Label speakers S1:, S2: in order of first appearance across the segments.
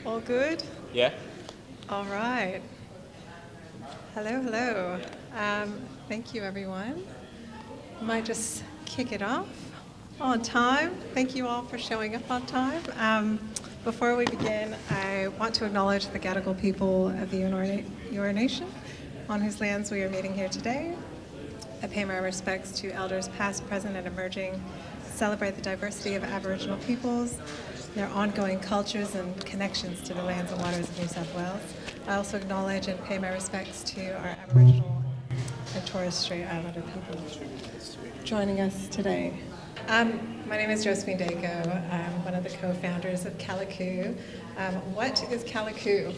S1: All good?
S2: Yeah?
S1: All right. Hello, hello. Thank you, everyone. Might just kick it off on time. Thank you all for showing up on time. Before we begin, I want to acknowledge the Gadigal people of the Eora Nation, on whose lands we are meeting here today. I pay my respects to elders past, present, and emerging, celebrate the diversity of Aboriginal peoples, their ongoing cultures and connections to the lands and waters of New South Wales. I also acknowledge and pay my respects to our Aboriginal and Torres Strait Islander people joining us today. My name is Josephine Dako. I'm one of the co-founders of Kalicoo. What is Kalicoo?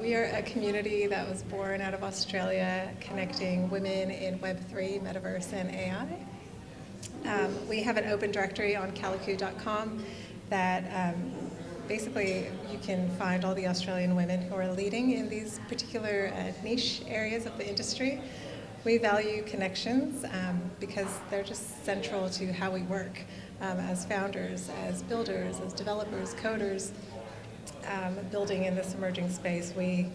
S1: We are a community that was born out of Australia, connecting women in Web3, Metaverse, and AI. We have an open directory on kalicoo.com that basically you can find all the Australian women who are leading in these particular niche areas of the industry. We value connections because they're just central to how we work as founders, as builders, as developers, coders, building in this emerging space. We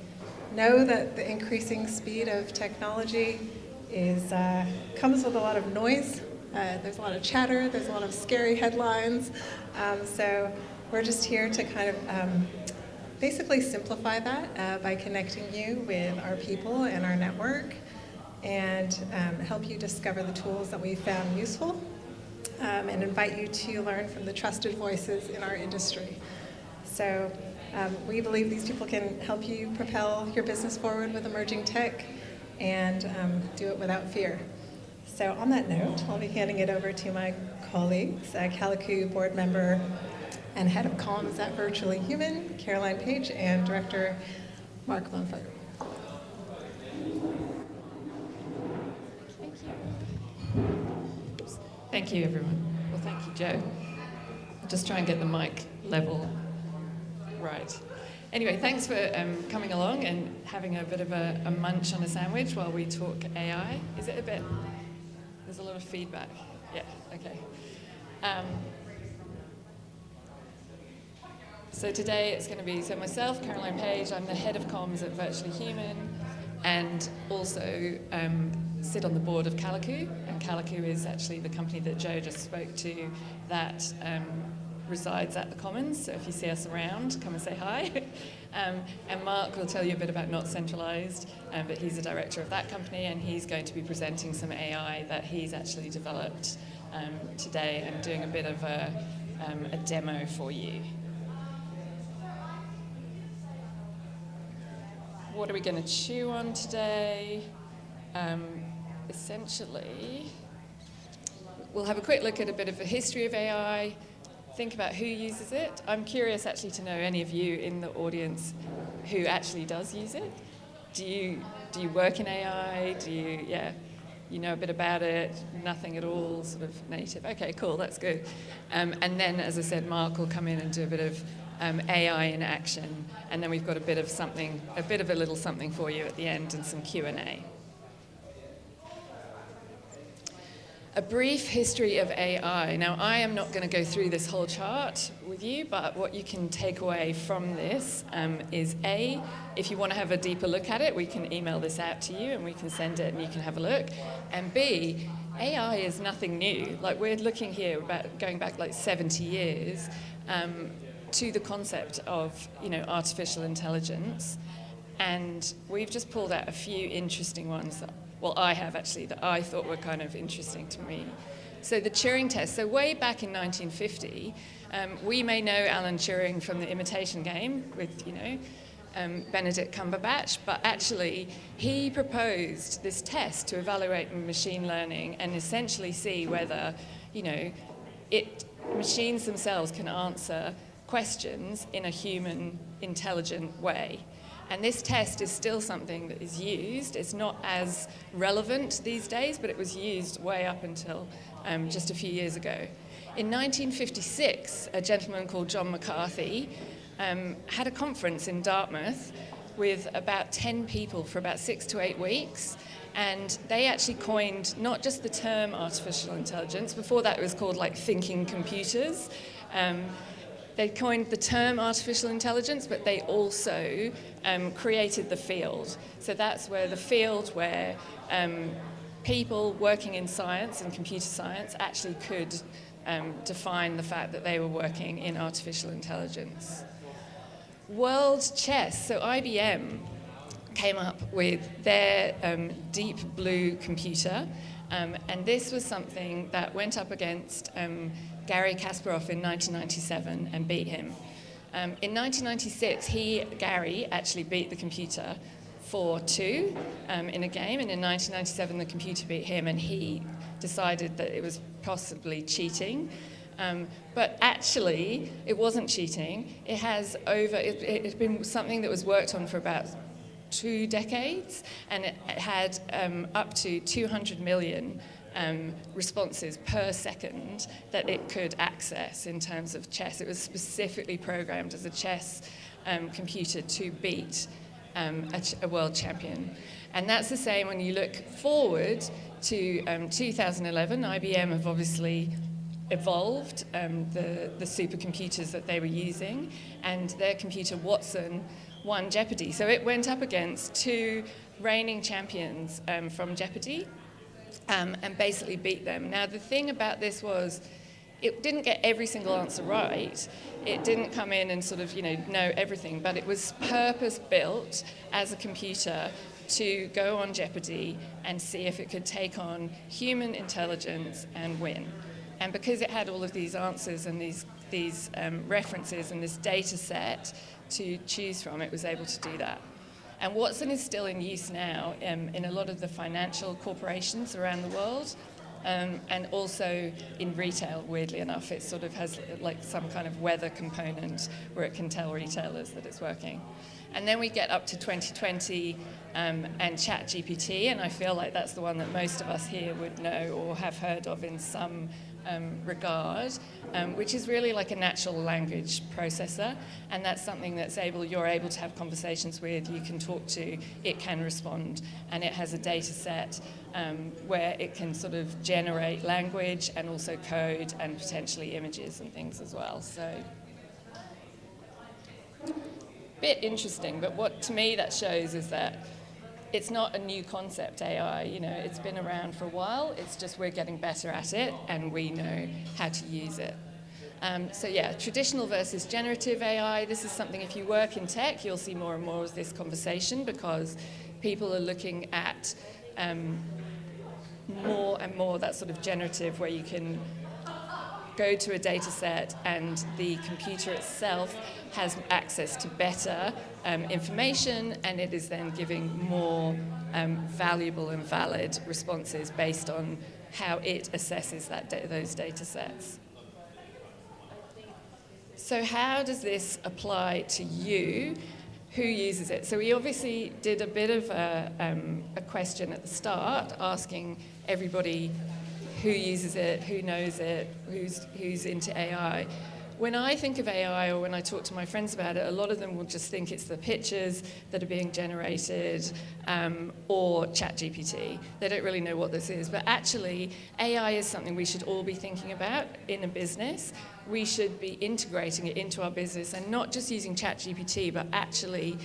S1: know that the increasing speed of technology comes with a lot of noise. There's a lot of chatter, there's a lot of scary headlines. So we're just here to kind of basically simplify that by connecting you with our people and our network, and help you discover the tools that we found useful, and invite you to learn from the trusted voices in our industry. So we believe these people can help you propel your business forward with emerging tech and do it without fear. So on that note, I'll be handing it over to my colleagues, Kalicoo board member and head of comms at Virtually Human, Caroline Page, and director Mark Mumford.
S3: Thank you, everyone. Well, thank you, Joe. I'll just try and get the mic level right. Anyway, thanks for coming along and having a bit of a munch on a sandwich while we talk AI. Is it a bit... There's a lot of feedback. Yeah, okay. So today it's going to be myself, Caroline Page. I'm the head of comms at Virtually Human, and also sit on the board of Kalicoo. And Kalicoo is actually the company that Joe just spoke to that resides at the Commons. So if you see us around, come and say hi. And Mark will tell you a bit about NotCentralised, but he's the director of that company, and he's going to be presenting some AI that he's actually developed today and doing a bit of a demo for you. What are we going to chew on today? Essentially, we'll have a quick look at a bit of the history of AI, think about who uses it. I'm curious actually to know any of you in the audience who actually does use it. Do you work in AI? You know a bit about it? Nothing at all, sort of native? Okay, cool, that's good. And then, as I said, Mark will come in and do a bit of AI in action, and then we've got a bit of a little something for you at the end and some Q&A. A brief history of AI. Now, I am not going to go through this whole chart with you, but what you can take away from this is A, if you want to have a deeper look at it, we can email this out to you and we can send it and you can have a look. And B, AI is nothing new. Like, we're looking here about going back like 70 years to the concept of, artificial intelligence. And we've just pulled out a few interesting ones I have actually, that I thought were kind of interesting to me. So the Turing test. So way back in 1950, we may know Alan Turing from The Imitation Game with, Benedict Cumberbatch, but actually he proposed this test to evaluate machine learning and essentially see whether, machines themselves can answer questions in a human, intelligent way. And this test is still something that is used. It's not as relevant these days, but it was used way up until just a few years ago. In 1956, a gentleman called John McCarthy had a conference in Dartmouth with about 10 people for about 6 to 8 weeks. And they actually coined not just the term artificial intelligence. Before that, it was called thinking computers. they coined the term artificial intelligence, but they also created the field. So that's where the field where people working in science and computer science actually could define the fact that they were working in artificial intelligence. World chess, so IBM came up with their Deep Blue computer, and this was something that went up against Garry Kasparov in 1997 and beat him. In 1996, Gary actually beat the computer 4-2 in a game, and in 1997 the computer beat him, and he decided that it was possibly cheating. But actually, it wasn't cheating. It's been something that was worked on for about 2 decades, and it had up to 200 million responses per second that it could access in terms of chess. It was specifically programmed as a chess computer to beat a world champion. And that's the same when you look forward to 2011. IBM have obviously evolved the supercomputers that they were using, and their computer Watson won Jeopardy. So it went up against 2 reigning champions from Jeopardy and basically beat them. Now, the thing about this was it didn't get every single answer right. It didn't come in and sort of, know everything, but it was purpose-built as a computer to go on Jeopardy and see if it could take on human intelligence and win. And because it had all of these answers and these references and this data set to choose from, it was able to do that. And Watson is still in use now in a lot of the financial corporations around the world, and also in retail, weirdly enough. It sort of has like some kind of weather component where it can tell retailers that it's working. And then we get up to 2020 and ChatGPT, and I feel like that's the one that most of us here would know or have heard of in some regard, which is really like a natural language processor, and that's something you're able to have conversations with, you can talk to, it can respond, and it has a data set where it can sort of generate language and also code and potentially images and things as well. So, bit interesting, but what to me that shows is that it's not a new concept, AI. It's been around for a while. It's just we're getting better at it, and we know how to use it. So yeah, traditional versus generative AI. This is something, if you work in tech, you'll see more and more of this conversation, because people are looking at more and more that sort of generative, where you can go to a data set and the computer itself has access to better information, and it is then giving more valuable and valid responses based on how it assesses those data sets. So how does this apply to you? Who uses it? So we obviously did a bit of a question at the start, asking everybody who uses it, who knows it, who's into AI. When I think of AI, or when I talk to my friends about it, a lot of them will just think it's the pictures that are being generated or ChatGPT. They don't really know what this is. But actually, AI is something we should all be thinking about in a business. We should be integrating it into our business, and not just using ChatGPT, but actually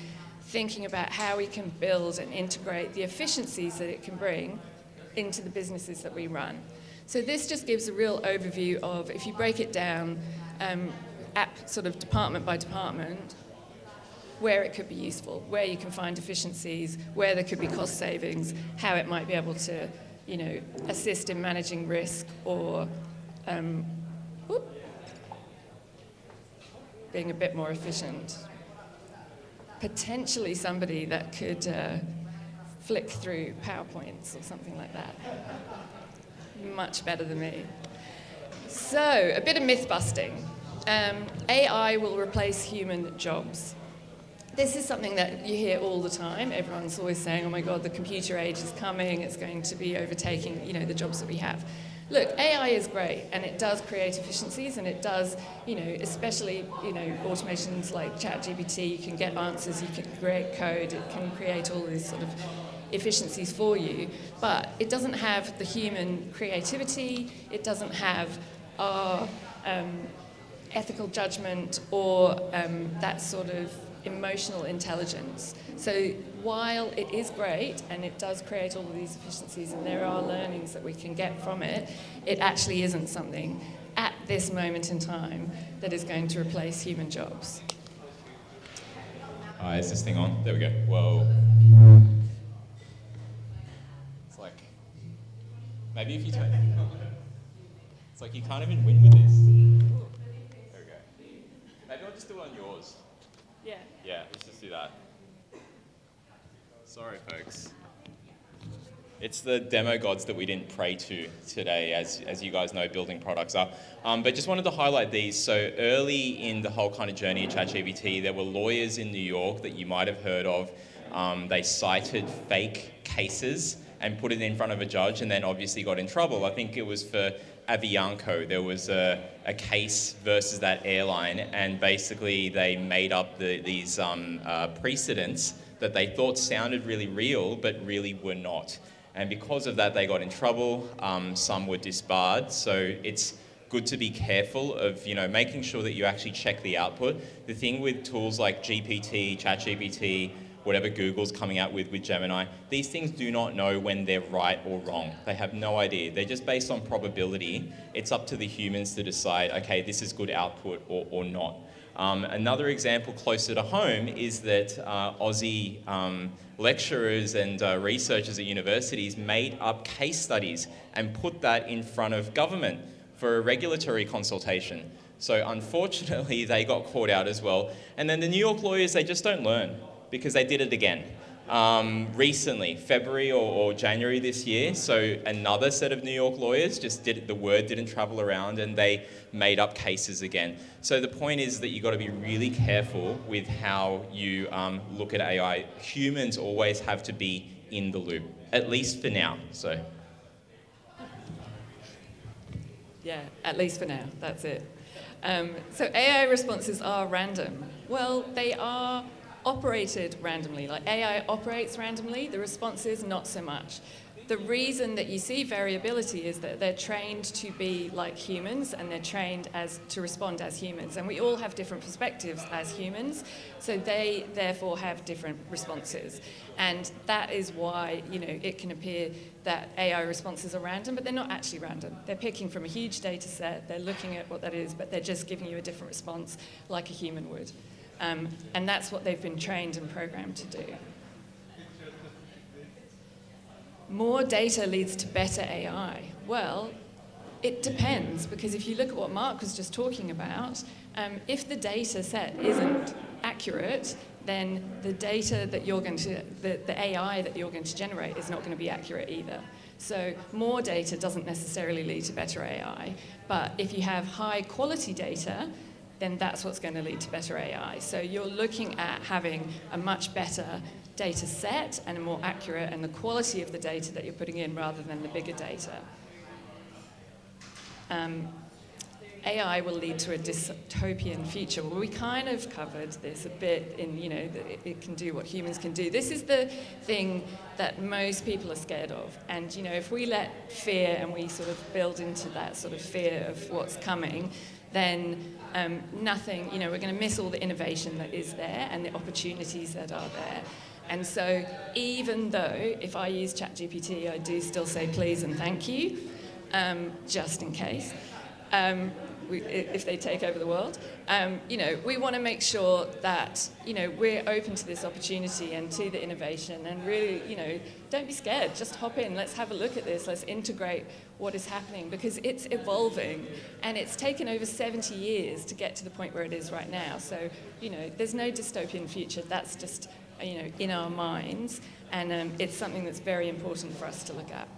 S3: thinking about how we can build and integrate the efficiencies that it can bring into the businesses that we run. So this just gives a real overview of, if you break it down, at sort of department by department, where it could be useful, where you can find efficiencies, where there could be cost savings, how it might be able to, assist in managing risk, or being a bit more efficient. Potentially somebody that could flick through PowerPoints or something like that. Much better than me. So, a bit of myth busting. AI will replace human jobs. This is something that you hear all the time. Everyone's always saying, oh my God, the computer age is coming, it's going to be overtaking, the jobs that we have. Look, AI is great, and it does create efficiencies, and it does, especially, automations like ChatGPT, you can get answers, you can create code, it can create all these sort of efficiencies for you, but it doesn't have the human creativity, it doesn't have our ethical judgment or that sort of emotional intelligence. So while it is great and it does create all of these efficiencies and there are learnings that we can get from it, it actually isn't something at this moment in time that is going to replace human jobs.
S2: Is this thing on? There we go. Whoa. It's like, maybe if you turn, it's like you can't even win with this. There we go. Maybe I'll just do it on yours.
S3: Yeah.
S2: Yeah, let's just do that. Sorry, folks. It's the demo gods that we didn't pray to today, as you guys know, building products are. But just wanted to highlight these. So early in the whole kind of journey of ChatGPT, there were lawyers in New York that you might have heard of. They cited fake cases and put it in front of a judge and then obviously got in trouble. I think it was for Avianca. There was a case versus that airline, and basically they made up these precedents that they thought sounded really real, but really were not. And because of that, they got in trouble. Some were disbarred. So it's good to be careful of, making sure that you actually check the output. The thing with tools like GPT, ChatGPT, whatever Google's coming out with Gemini, these things do not know when they're right or wrong. They have no idea. They're just based on probability. It's up to the humans to decide, okay, this is good output or not. Another example closer to home is that Aussie lecturers and researchers at universities made up case studies and put that in front of government for a regulatory consultation. So unfortunately, they got caught out as well. And then the New York lawyers, they just don't learn because they did it again. Recently, February or January this year, so another set of New York lawyers the word didn't travel around and they made up cases again. So the point is that you've got to be really careful with how you look at AI. Humans always have to be in the loop, at least for now.
S3: Yeah, at least for now, that's it. So AI responses are random. Well, they are operated randomly. Like AI operates randomly, the responses not so much. The reason that you see variability is that they're trained to be like humans and they're trained to respond as humans. And we all have different perspectives as humans, so they therefore have different responses. And that is why, it can appear that AI responses are random, but they're not actually random. They're picking from a huge data set, they're looking at what that is, but they're just giving you a different response like a human would. And that's what they've been trained and programmed to do. More data leads to better AI. Well, it depends, because if you look at what Mark was just talking about, if the data set isn't accurate, then the data that the AI that you're going to generate is not going to be accurate either. So more data doesn't necessarily lead to better AI, but if you have high quality data, then that's what's going to lead to better AI. So you're looking at having a much better data set and a more accurate, and the quality of the data that you're putting in rather than the bigger data. AI will lead to a dystopian future. Well, we kind of covered this a bit in, that it can do what humans can do. This is the thing that most people are scared of. And, if we let fear and we sort of build into that sort of fear of what's coming, then nothing, we're going to miss all the innovation that is there and the opportunities that are there. And so even though if I use ChatGPT, I do still say please and thank you, just in case, if they take over the world, we want to make sure that, we're open to this opportunity and to the innovation, and really, don't be scared, just hop in, let's have a look at this, let's integrate what is happening, because it's evolving and it's taken over 70 years to get to the point where it is right now. So, there's no dystopian future, that's just, in our minds, and it's something that's very important for us to look at.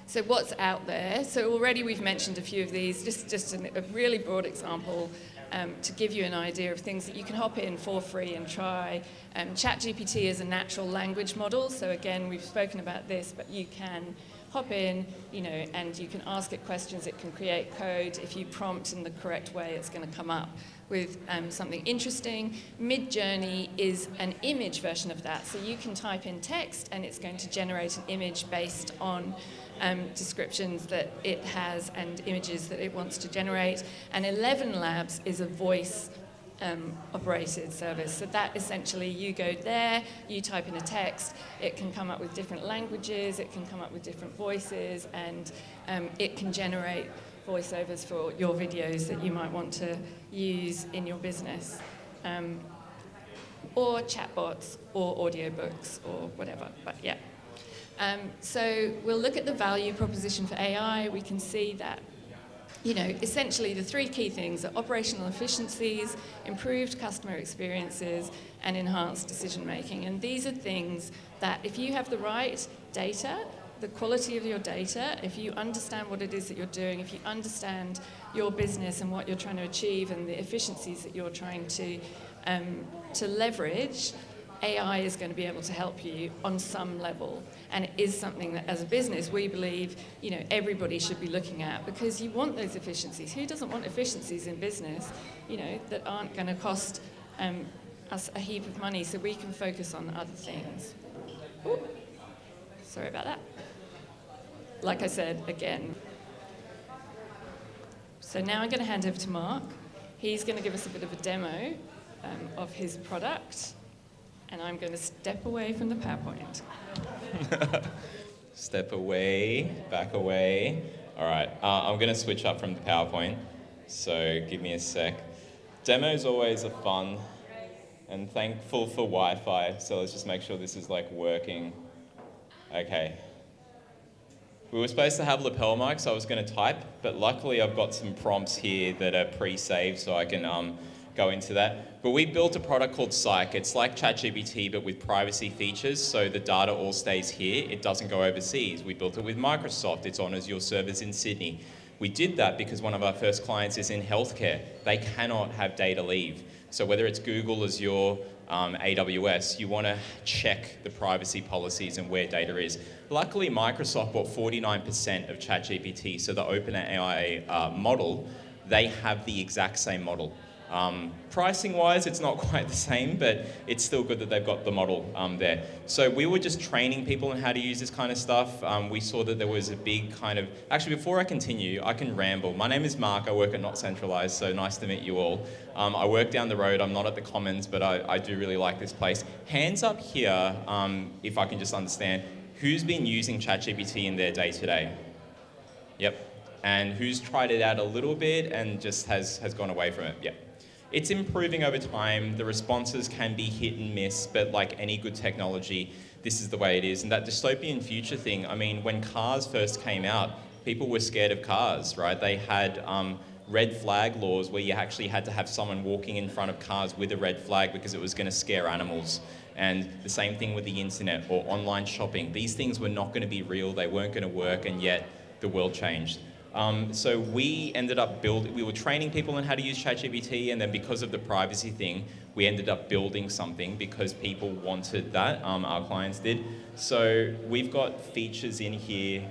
S3: So what's out there? So already we've mentioned a few of these, just a really broad example to give you an idea of things that you can hop in for free and try. ChatGPT is a natural language model, so again, we've spoken about this, but you can hop in, and you can ask it questions. It can create code. If you prompt in the correct way, it's going to come up with something interesting. Mid-Journey is an image version of that. So you can type in text and it's going to generate an image based on descriptions that it has and images that it wants to generate. And 11 Labs is a voice operated service. So that essentially, you go there, you type in a text, it can come up with different languages, it can come up with different voices, and it can generate voiceovers for your videos that you might want to use in your business, or chatbots, or audiobooks, or whatever, but yeah. So we'll look at the value proposition for AI. We can see that essentially the three key things are operational efficiencies, improved customer experiences, and enhanced decision making. And these are things that if you have the right data, the quality of your data, if you understand what it is that you're doing, if you understand your business and what you're trying to achieve and the efficiencies that you're trying to leverage, AI is going to be able to help you on some level. And it is something that as a business we believe everybody should be looking at, because you want those efficiencies. Who doesn't want efficiencies in business that aren't going to cost us a heap of money, so we can focus on other things. Ooh, sorry about that. Like I said, again. So now I'm going to hand over to Mark. He's going to give us a bit of a demo of his product. And I'm going to step away from the PowerPoint.
S2: Step away, back away. All right, I'm going to switch up from the PowerPoint, so give me a sec. Demos always are fun, and thankful for Wi-Fi, so let's just make sure this is working. Okay. We were supposed to have lapel mics, so I was going to type, but luckily I've got some prompts here that are pre-saved, so I can go into that. But we built a product called SIKE. It's like ChatGPT, but with privacy features, so the data all stays here. It doesn't go overseas. We built it with Microsoft. It's on Azure servers in Sydney. We did that because one of our first clients is in healthcare. They cannot have data leave. So whether it's Google, Azure, AWS, you want to check the privacy policies and where data is. Luckily, Microsoft bought 49% of ChatGPT, so the OpenAI model, they have the exact same model. Pricing-wise, it's not quite the same, but it's still good that they've got the model there. So we were just training people on how to use this kind of stuff. We saw that there was a big kind of... Actually, before I continue, I can ramble. My name is Mark. I work at NotCentralised, so nice to meet you all. I work down the road. I'm not at the Commons, but I do really like this place. Hands up here, if I can just understand, who's been using ChatGPT in their day-to-day? Yep. And who's tried it out a little bit and just has gone away from it? Yep. It's improving over time. The responses can be hit and miss, but like any good technology, this is the way it is. And that dystopian future thing, I mean, when cars first came out, people were scared of cars, right? They had red flag laws where you actually had to have someone walking in front of cars with a red flag because it was going to scare animals. And the same thing with the internet or online shopping. These things were not going to be real, they weren't going to work, and yet the world changed. So we ended up we were training people on how to use ChatGPT, and then because of the privacy thing, we ended up building something because people wanted that, our clients did. So we've got features in here.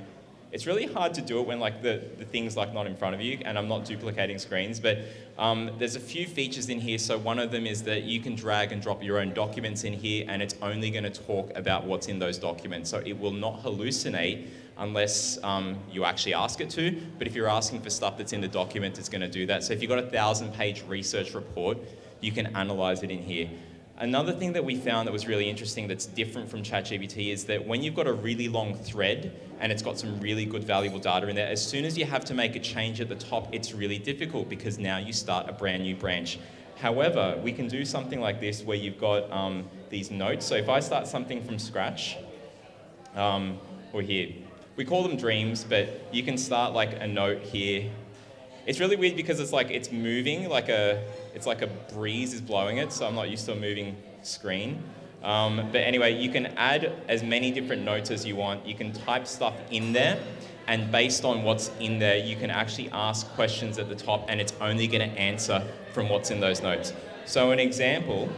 S2: It's really hard to do it when the thing's not in front of you, and I'm not duplicating screens, but there's a few features in here. So one of them is that you can drag and drop your own documents in here, and it's only going to talk about what's in those documents. So it will not hallucinate unless you actually ask it to, but if you're asking for stuff that's in the document, it's going to do that. So if you've got a 1,000-page research report, you can analyze it in here. Another thing that we found that was really interesting that's different from ChatGPT is that when you've got a really long thread and it's got some really good valuable data in there, as soon as you have to make a change at the top, it's really difficult because now you start a brand new branch. However, we can do something like this where you've got these notes. So if I start something from scratch, or here, we call them dreams, but you can start a note here. It's really weird because it's moving, it's like a breeze is blowing it, so I'm not used to a moving screen. But anyway, you can add as many different notes as you want. You can type stuff in there, and based on what's in there, you can actually ask questions at the top, and it's only going to answer from what's in those notes. So an example,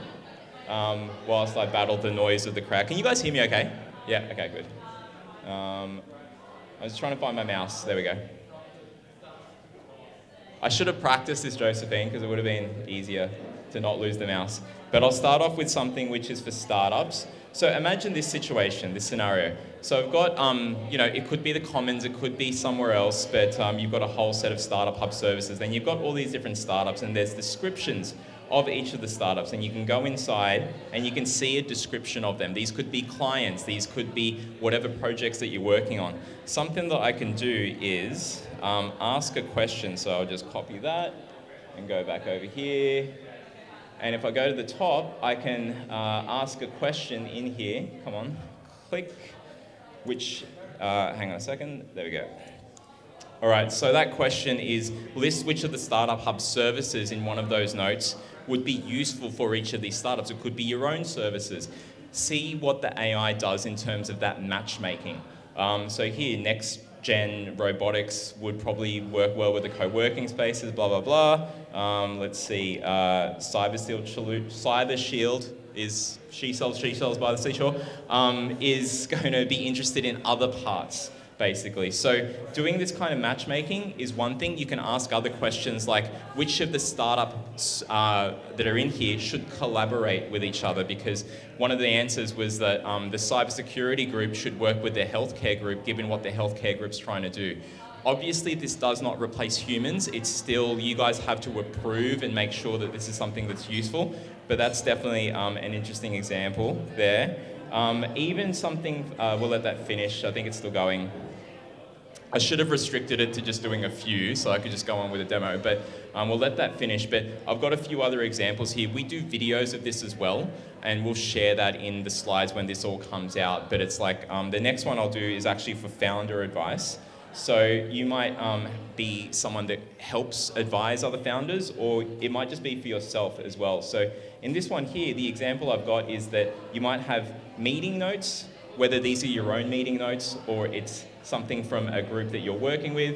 S2: whilst I battle the noise of the crowd. Can you guys hear me okay? Yeah, okay, good. I was trying to find my mouse. There we go. I should have practiced this, Josephine, because it would have been easier to not lose the mouse. But I'll start off with something which is for startups. So imagine this situation, this scenario. So I've got, it could be the Commons, it could be somewhere else, but you've got a whole set of startup hub services. Then you've got all these different startups, and there's descriptions of each of the startups, and you can go inside and you can see a description of them. These could be clients, these could be whatever projects that you're working on. Something that I can do is ask a question. So I'll just copy that and go back over here. And if I go to the top, I can ask a question in here. Come on, click, hang on a second, there we go. All right, so that question is, list which of the Startup Hub services in one of those notes would be useful for each of these startups. It could be your own services. See what the AI does in terms of that matchmaking. So here, next gen robotics would probably work well with the co-working spaces, blah, blah, blah. Let's see, Cyber Shield is, she sells by the seashore, is going to be interested in other parts, basically. So doing this kind of matchmaking is one thing. You can ask other questions like, which of the startups that are in here should collaborate with each other? Because one of the answers was that the cybersecurity group should work with their healthcare group, given what the healthcare group's trying to do. Obviously, this does not replace humans. It's still, you guys have to approve and make sure that this is something that's useful. But that's definitely an interesting example there. Even something, we'll let that finish. I think it's still going. I should have restricted it to just doing a few, so I could just go on with a demo, but we'll let that finish. But I've got a few other examples here. We do videos of this as well, and we'll share that in the slides when this all comes out. But it's like, the next one I'll do is actually for founder advice. So you might be someone that helps advise other founders, or it might just be for yourself as well. So in this one here, the example I've got is that you might have meeting notes, whether these are your own meeting notes or it's something from a group that you're working with.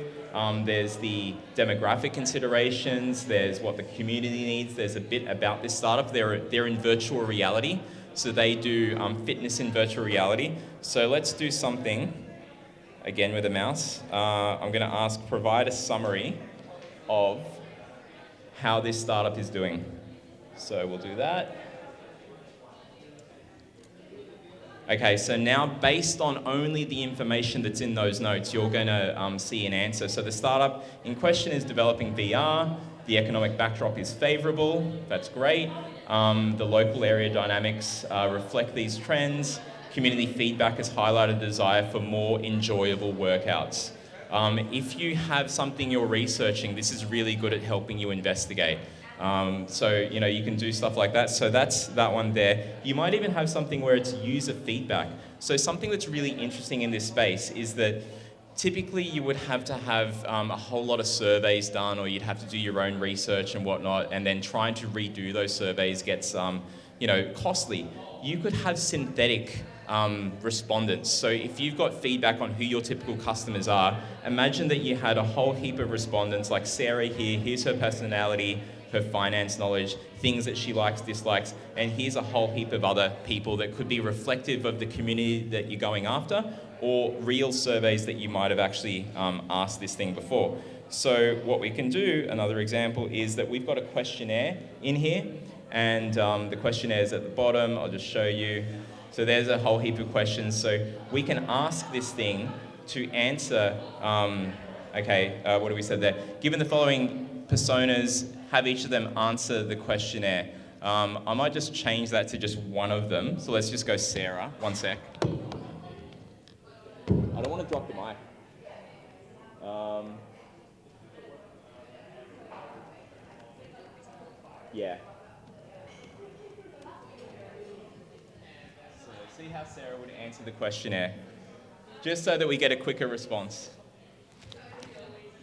S2: There's the demographic considerations, there's what the community needs, there's a bit about this startup. They're in virtual reality, so they do fitness in virtual reality. So let's do something, again with a mouse. I'm going to ask, provide a summary of how this startup is doing. So we'll do that. Okay, so now based on only the information that's in those notes, you're going to see an answer. So the startup in question is developing VR. The economic backdrop is favorable. That's great. The local area dynamics reflect these trends. Community feedback has highlighted the desire for more enjoyable workouts. If you have something you're researching, this is really good at helping you investigate. So, you can do stuff like that. So that's that one there. You might even have something where it's user feedback. So something that's really interesting in this space is that typically you would have to have a whole lot of surveys done, or you'd have to do your own research and whatnot, and then trying to redo those surveys gets, costly. You could have synthetic respondents. So if you've got feedback on who your typical customers are, imagine that you had a whole heap of respondents like Sarah here. Here's her personality, her finance knowledge, things that she likes, dislikes, and here's a whole heap of other people that could be reflective of the community that you're going after, or real surveys that you might have actually asked this thing before. So what we can do, another example, is that we've got a questionnaire in here, and the questionnaire is at the bottom. I'll just show you. So there's a whole heap of questions. So we can ask this thing to answer, what do we say there? Given the following personas, have each of them answer the questionnaire. I might just change that to just one of them. So let's just go Sarah. One sec. I don't want to drop the mic. Yeah. So see how Sarah would answer the questionnaire, just so that we get a quicker response.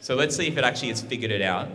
S2: So let's see if it actually has figured it out.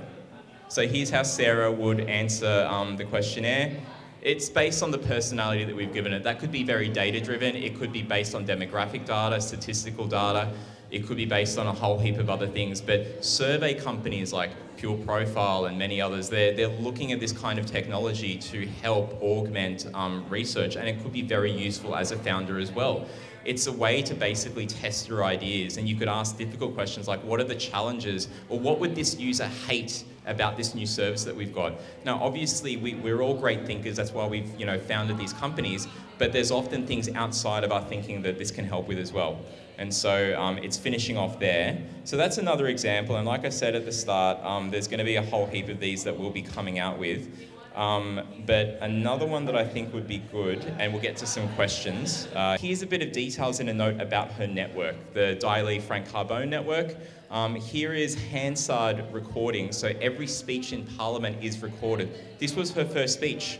S2: So here's how Sarah would answer the questionnaire. It's based on the personality that we've given it. That could be very data-driven. It could be based on demographic data, statistical data. It could be based on a whole heap of other things. But survey companies like Pure Profile and many others, they're looking at this kind of technology to help augment research, and it could be very useful as a founder as well. It's a way to basically test your ideas, and you could ask difficult questions like, what are the challenges, or what would this user hate about this new service that we've got? Now, obviously, we're all great thinkers. That's why we've founded these companies. But there's often things outside of our thinking that this can help with as well. And so it's finishing off there. So that's another example. And like I said at the start, there's going to be a whole heap of these that we'll be coming out with. But another one that I think would be good, and we'll get to some questions. Here's a bit of details in a note about her network, the Diley Frank Carbone network. Here is Hansard recording. So every speech in Parliament is recorded. This was her first speech.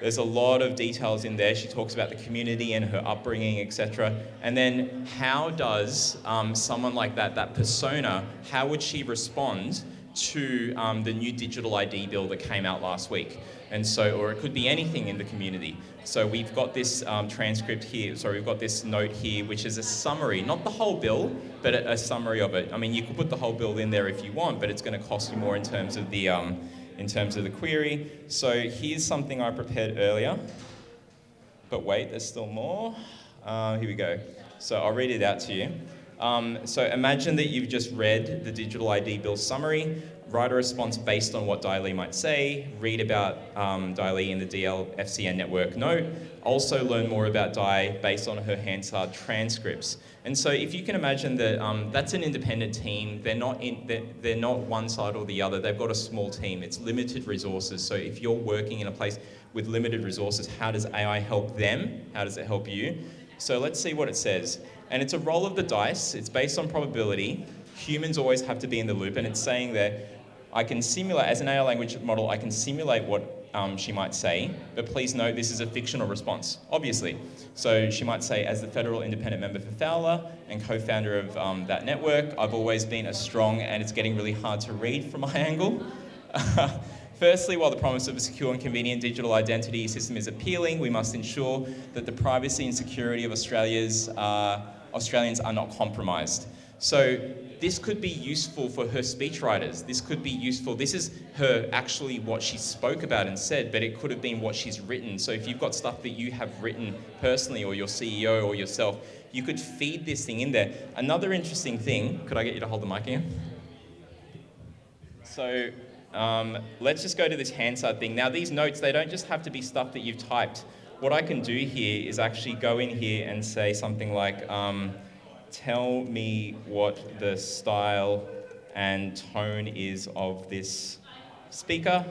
S2: There's a lot of details in there. She talks about the community and her upbringing, etc. And then how does someone like that persona, how would she respond to the new digital ID bill that came out last week? And so, or it could be anything in the community. So we've got this transcript here, we've got this note here, which is a summary, not the whole bill, but a summary of it. I mean, you could put the whole bill in there if you want, but it's going to cost you more in terms of the query. So here's something I prepared earlier. But wait, there's still more. Here we go. So I'll read it out to you. So imagine that you've just read the digital ID bill summary, write a response based on what Diley might say, read about Diley in the DLFCN network note, also learn more about Di based on her Hansard transcripts. And so if you can imagine that that's an independent team, they're not one side or the other, they've got a small team, it's limited resources. So if you're working in a place with limited resources, how does AI help them? How does it help you? So let's see what it says. And it's a roll of the dice, it's based on probability. Humans always have to be in the loop, and it's saying that I can simulate, as an AI language model, I can simulate what she might say, but please note this is a fictional response, obviously. So she might say, as the federal independent member for Fowler and co-founder of that network, I've always been a strong, and it's getting really hard to read from my angle. Firstly, while the promise of a secure and convenient digital identity system is appealing, we must ensure that the privacy and security of Australians are not compromised. So this could be useful for her speechwriters. This could be useful. This is her actually what she spoke about and said, but it could have been what she's written. So if you've got stuff that you have written personally, or your CEO or yourself, you could feed this thing in there. Another interesting thing, could I get you to hold the mic again? So let's just go to this Hansard thing. Now these notes, they don't just have to be stuff that you've typed. What I can do here is actually go in here and say something like, tell me what the style and tone is of this speaker,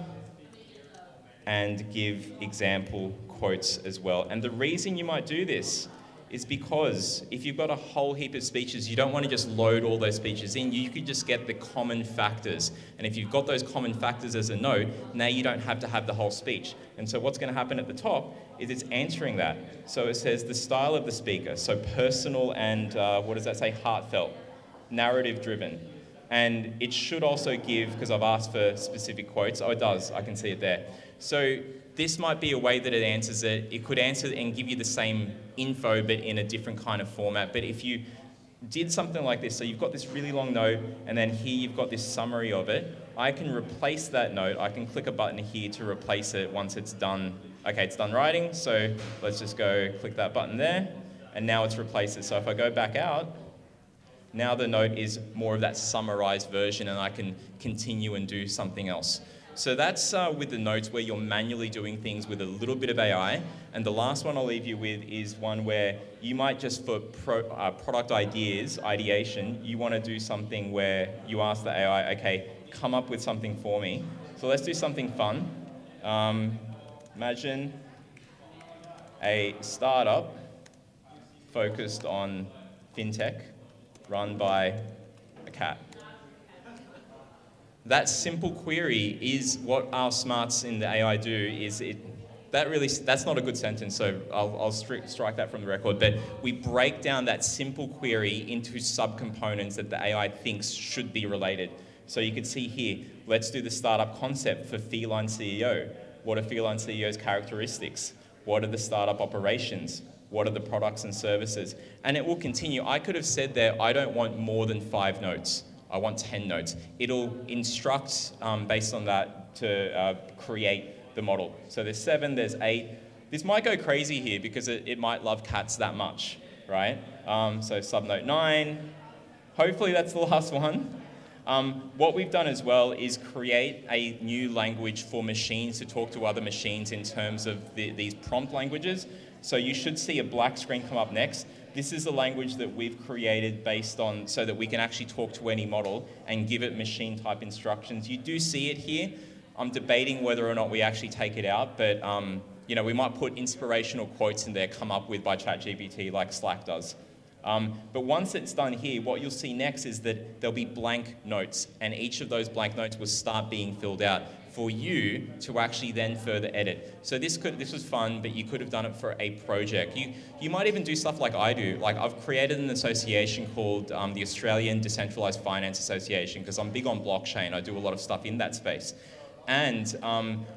S2: and give example quotes as well. And the reason you might do this is because if you've got a whole heap of speeches, you don't want to just load all those speeches in. You could just get the common factors. And if you've got those common factors as a note, now you don't have to have the whole speech. And so what's going to happen at the top is it's answering that. So it says the style of the speaker, so personal and, what does that say, heartfelt, narrative driven. And it should also give, because I've asked for specific quotes, oh it does, I can see it there. So this might be a way that it answers it. It could answer and give you the same info, but in a different kind of format. But if you did something like this, so you've got this really long note, and then here you've got this summary of it, I can replace that note. I can click a button here to replace it once it's done. Okay, it's done writing, so let's just go click that button there, and now it's replaced it. So if I go back out, now the note is more of that summarized version, and I can continue and do something else. So that's with the notes where you're manually doing things with a little bit of AI. And the last one I'll leave you with is one where you might just, for product ideas, ideation, you want to do something where you ask the AI, okay, come up with something for me. So let's do something fun. Imagine a startup focused on fintech run by a cat. That simple query is what our smarts in the AI do. That's not a good sentence, so I'll strike that from the record. But we break down that simple query into subcomponents that the AI thinks should be related. So you can see here, let's do the startup concept for feline CEO. What are feline CEO's characteristics? What are the startup operations? What are the products and services? And it will continue. I could have said there, I don't want more than 5 notes. I want 10 notes. It'll instruct based on that to create the model. So there's 7, there's 8. This might go crazy here because it might love cats that much, right? So subnote 9. Hopefully that's the last one. What we've done as well is create a new language for machines to talk to other machines in terms of these prompt languages. So you should see a black screen come up next. This is the language that we've created based on so that we can actually talk to any model and give it machine type instructions. You do see it here. I'm debating whether or not we actually take it out, but we might put inspirational quotes in there come up with by ChatGPT like Slack does. But once it's done here, what you'll see next is that there'll be blank notes, and each of those blank notes will start being filled out for you to actually then further edit. So this was fun, but you could have done it for a project. You might even do stuff like I do. Like I've created an association called the Australian Decentralised Finance Association because I'm big on blockchain. I do a lot of stuff in that space. And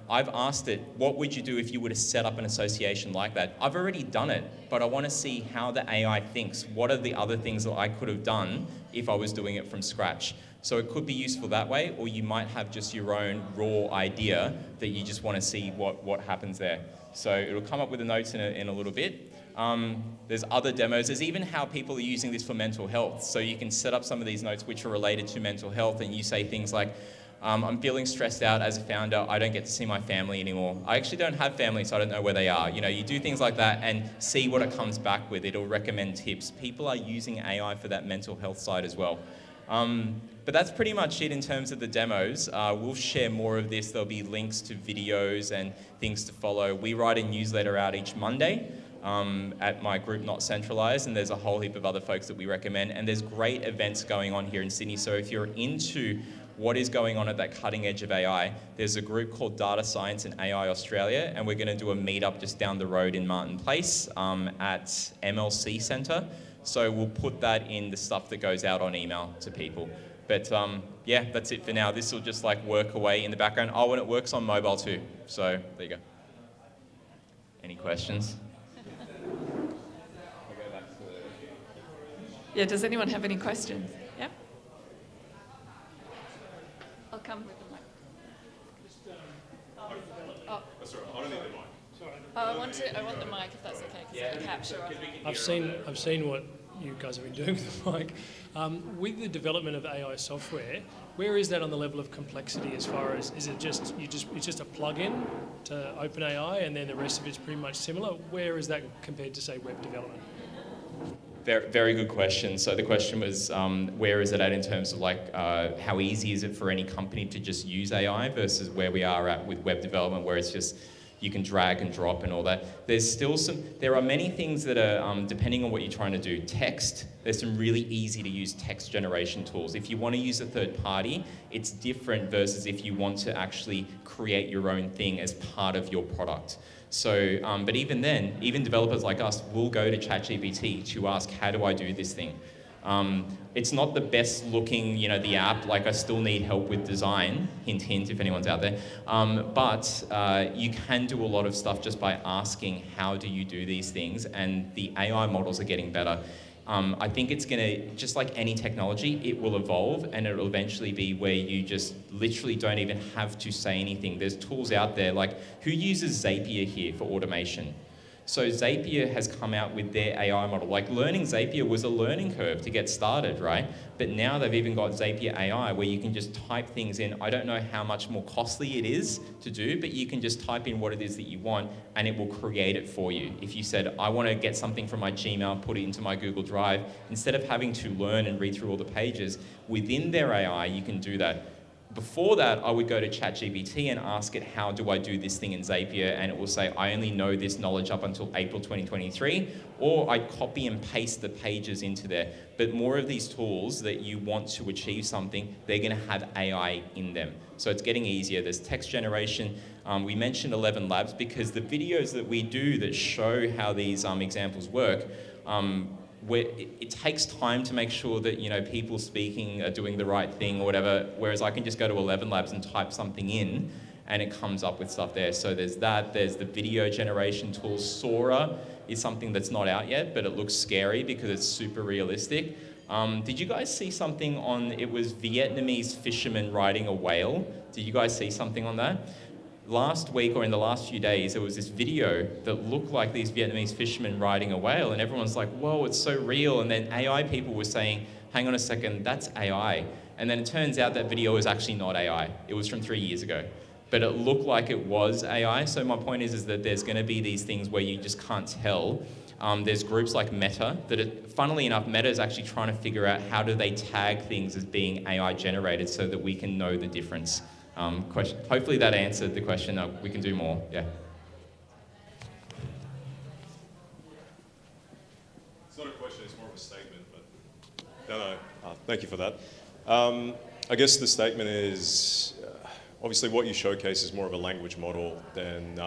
S2: I've asked it, what would you do if you were to set up an association like that? I've already done it, but I want to see how the AI thinks. What are the other things that I could have done if I was doing it from scratch? So it could be useful that way, or you might have just your own raw idea that you just want to see what happens there. So it'll come up with the notes in a little bit. There's other demos. There's even how people are using this for mental health. So you can set up some of these notes which are related to mental health, and you say things like, I'm feeling stressed out as a founder. I don't get to see my family anymore. I actually don't have family, so I don't know where they are. You do things like that and see what it comes back with. It'll recommend tips. People are using AI for that mental health side as well. But that's pretty much it in terms of the demos. We'll share more of this. There'll be links to videos and things to follow. We write a newsletter out each Monday at my group, NotCentralised, and there's a whole heap of other folks that we recommend. And there's great events going on here in Sydney. So if you're into what is going on at that cutting edge of AI, there's a group called Data Science and AI Australia, and we're going to do a meetup just down the road in Martin Place at MLC Centre. So we'll put that in the stuff that goes out on email to people. But yeah, that's it for now. This will just like work away in the background. Oh, and it works on mobile too. So there you go. Any questions?
S3: Yeah, does anyone have any questions? Yeah? I'll come with the mic. Oh, I want the mic if that's okay, because the capture.
S4: I've seen what you guys have been doing with the mic. With the development of AI software, where is that on the level of complexity as far as, is it just, it's just a plug-in to OpenAI and then the rest of it's pretty much similar? Where is that compared to, say, web development?
S2: Very, very good question. So the question was, where is it at in terms of like, how easy is it for any company to just use AI versus where we are at with web development, where it's just, you can drag and drop and all that. There are many things that are, depending on what you're trying to do. Text, there's some really easy to use text generation tools. If you want to use a third party, it's different versus if you want to actually create your own thing as part of your product. So, but even then, even developers like us will go to ChatGPT to ask, how do I do this thing? It's not the best looking, the app, like I still need help with design, hint, hint, if anyone's out there. But you can do a lot of stuff just by asking, how do you do these things? And the AI models are getting better. I think it's going to, just like any technology, it will evolve and it will eventually be where you just literally don't even have to say anything. There's tools out there, like who uses Zapier here for automation? So Zapier has come out with their AI model. Like learning Zapier was a learning curve to get started, right? But now they've even got Zapier AI where you can just type things in. I don't know how much more costly it is to do, but you can just type in what it is that you want and it will create it for you. If you said, I want to get something from my Gmail, put it into my Google Drive, instead of having to learn and read through all the pages, within their AI, you can do that. Before that, I would go to ChatGPT and ask it, how do I do this thing in Zapier? And it will say, I only know this knowledge up until April 2023, or I copy and paste the pages into there. But more of these tools that you want to achieve something, they're gonna have AI in them. So it's getting easier. There's text generation. We mentioned 11 Labs because the videos that we do that show how these examples work, where it takes time to make sure that people speaking are doing the right thing or whatever, whereas I can just go to 11 Labs and type something in and it comes up with stuff there. So there's that, there's the video generation tool. Sora is something that's not out yet, but it looks scary because it's super realistic. Did you guys see something on, it was Vietnamese fishermen riding a whale? Did you guys see something on that? Last week or in the last few days, there was this video that looked like these Vietnamese fishermen riding a whale, and everyone's like, whoa, it's so real. And then AI people were saying, hang on a second, that's AI. And then it turns out that video was actually not AI. It was from 3 years ago. But it looked like it was AI. So my point is that there's going to be these things where you just can't tell. There's groups like Meta that, funnily enough, Meta is actually trying to figure out how do they tag things as being AI generated so that we can know the difference. Hopefully that answered the question. We can do more. Yeah.
S5: It's not a question, it's more of a statement, but no. Thank you for that. I guess the statement is, obviously what you showcase is more of a language model than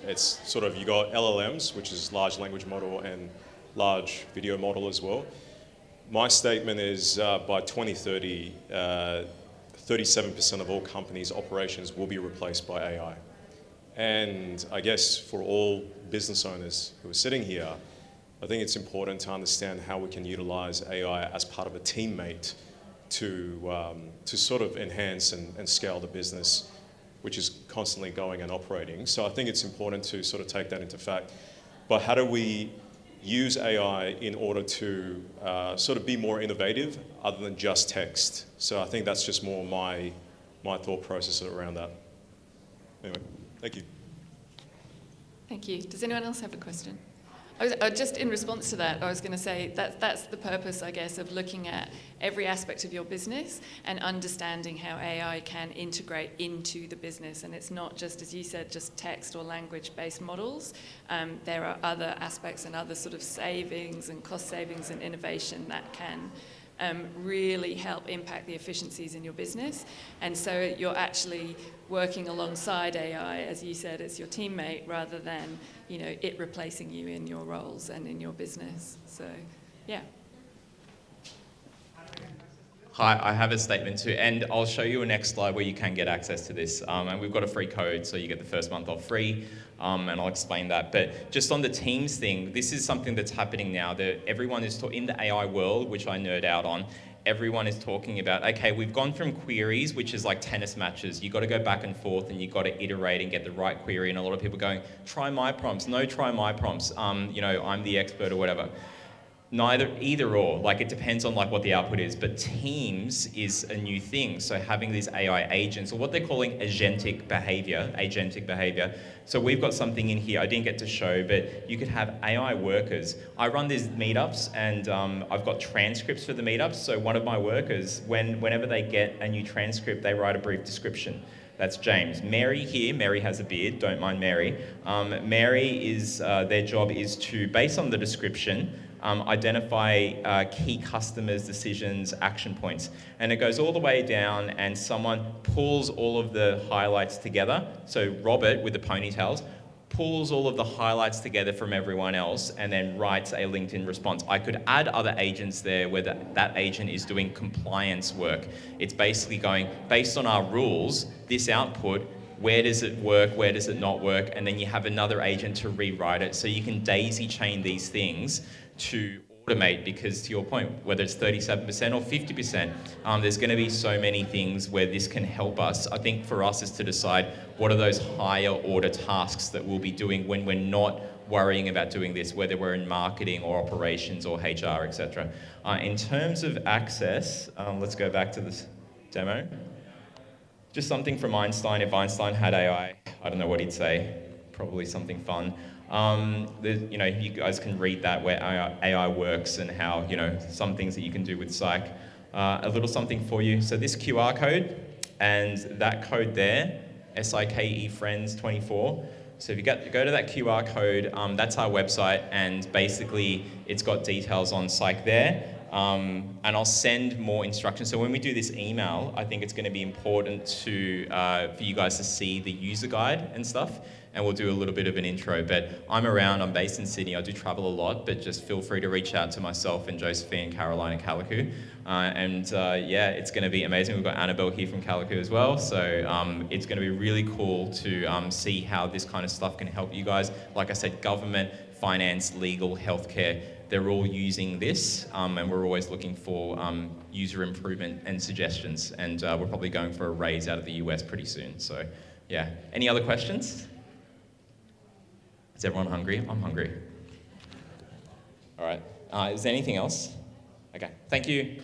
S5: it's sort of, you got LLMs, which is large language model, and large video model as well. My statement is by 2030, 37% of all companies' operations will be replaced by AI. And I guess for all business owners who are sitting here, I think it's important to understand how we can utilize AI as part of a teammate to sort of enhance and scale the business, which is constantly going and operating. So I think it's important to sort of take that into fact. But how do we use AI in order to sort of be more innovative other than just text? So I think that's just more my thought process around that. Anyway, thank you.
S3: Thank you. Does anyone else have a question? Just in response to that, I was going to say that's the purpose, I guess, of looking at every aspect of your business and understanding how AI can integrate into the business. And it's not just, as you said, just text or language-based models. There are other aspects and other sort of savings and cost savings and innovation that can really help impact the efficiencies in your business. And so you're actually working alongside AI, as you said, as your teammate, rather than, you know, it replacing you in your roles and in your business. So, yeah.
S2: Hi, I have a statement too, and I'll show you a next slide where you can get access to this. And we've got a free code, so you get the first month off free, and I'll explain that. But just on the Teams thing, this is something that's happening now. That everyone is in the AI world, which I nerd out on. Everyone is talking about, okay, we've gone from queries, which is like tennis matches. You've got to go back and forth and you've got to iterate and get the right query. And a lot of people going, try my prompts. No, try my prompts. You know, I'm the expert or whatever. Either or, like it depends on like what the output is, but Teams is a new thing. So having these AI agents, or what they're calling agentic behavior. So we've got something in here I didn't get to show, but you could have AI workers. I run these meetups and I've got transcripts for the meetups. So one of my workers, whenever they get a new transcript, they write a brief description. That's James. Mary here, Mary has a beard, don't mind Mary. Mary is, their job is to, based on the description, identify key customers, decisions, action points. And it goes all the way down and someone pulls all of the highlights together. So Robert, with the ponytails, pulls all of the highlights together from everyone else and then writes a LinkedIn response. I could add other agents there where that agent is doing compliance work. It's basically going, based on our rules, this output, where does it work, where does it not work, and then you have another agent to rewrite it. So you can daisy chain these things to automate, because to your point, whether it's 37% or 50%, there's going to be so many things where this can help us. I think for us is to decide what are those higher order tasks that we'll be doing when we're not worrying about doing this, whether we're in marketing or operations or HR, etc. In terms of access, let's go back to this demo. Just something from Einstein. If Einstein had AI, I don't know what he'd say. Probably something fun. You know, you guys can read that where AI works and how, you know, some things that you can do with SIKE. A little something for you. So this QR code and that code there, SIKE Friends 24. So if you go to that QR code, that's our website, and basically it's got details on SIKE there. And I'll send more instructions. So when we do this email, I think it's going to be important for you guys to see the user guide and stuff, and we'll do a little bit of an intro. But I'm around, I'm based in Sydney, I do travel a lot, but just feel free to reach out to myself and Josephine, Caroline and Kalicoo. Yeah, it's going to be amazing. We've got Annabelle here from Kalicoo as well, so it's going to be really cool to see how this kind of stuff can help you guys. Like I said, government, finance, legal, healthcare, they're all using this, and we're always looking for user improvement and suggestions, and we're probably going for a raise out of the US pretty soon. So yeah, any other questions? Is everyone hungry? I'm hungry. All right, is there anything else? Okay, thank you.